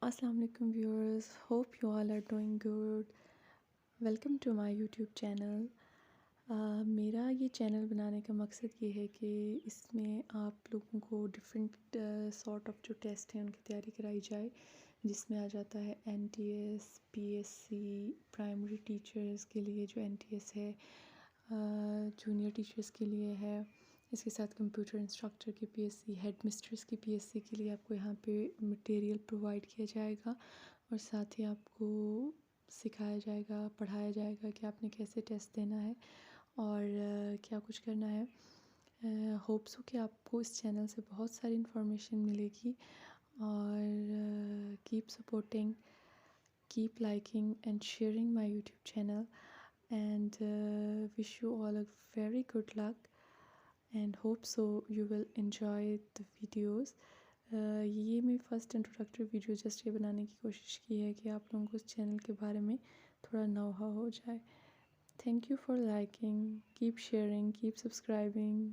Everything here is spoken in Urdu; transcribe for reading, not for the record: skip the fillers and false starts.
السلام علیکم viewers, hope you all are doing good. Welcome to my YouTube channel. میرا یہ چینل بنانے کا مقصد یہ ہے کہ اس میں آپ لوگوں کو ڈفرینٹ سارٹ آف جو ٹیسٹ ہیں ان کی تیاری کرائی جائے، جس میں آ جاتا ہے NTS PSC پرائمری ٹیچرز کے لیے جو NTS ہے، جونیئر ٹیچرز کے لیے ہے، اس کے ساتھ کمپیوٹر انسٹرکٹر کی PSC، ہیڈ مسٹریس کی PSC کے لیے آپ کو یہاں پہ مٹیریل پرووائڈ کیا جائے گا، اور ساتھ ہی آپ کو سکھایا جائے گا، پڑھایا جائے گا کہ آپ نے کیسے ٹیسٹ دینا ہے اور کیا کچھ کرنا ہے. ہوپ سو کہ آپ کو اس چینل سے بہت ساری انفارمیشن ملے گی. اور keep supporting, keep liking and sharing my YouTube channel, and wish you all a very good luck and hope so you will enjoy the videos. یہ میں فرسٹ انٹروڈکٹری ویڈیو جسٹ یہ بنانے کی کوشش کی ہے کہ آپ لوگوں کو اس چینل کے بارے میں تھوڑا نو ہاؤ ہو جائے. Thank you for liking, keep sharing, keep subscribing.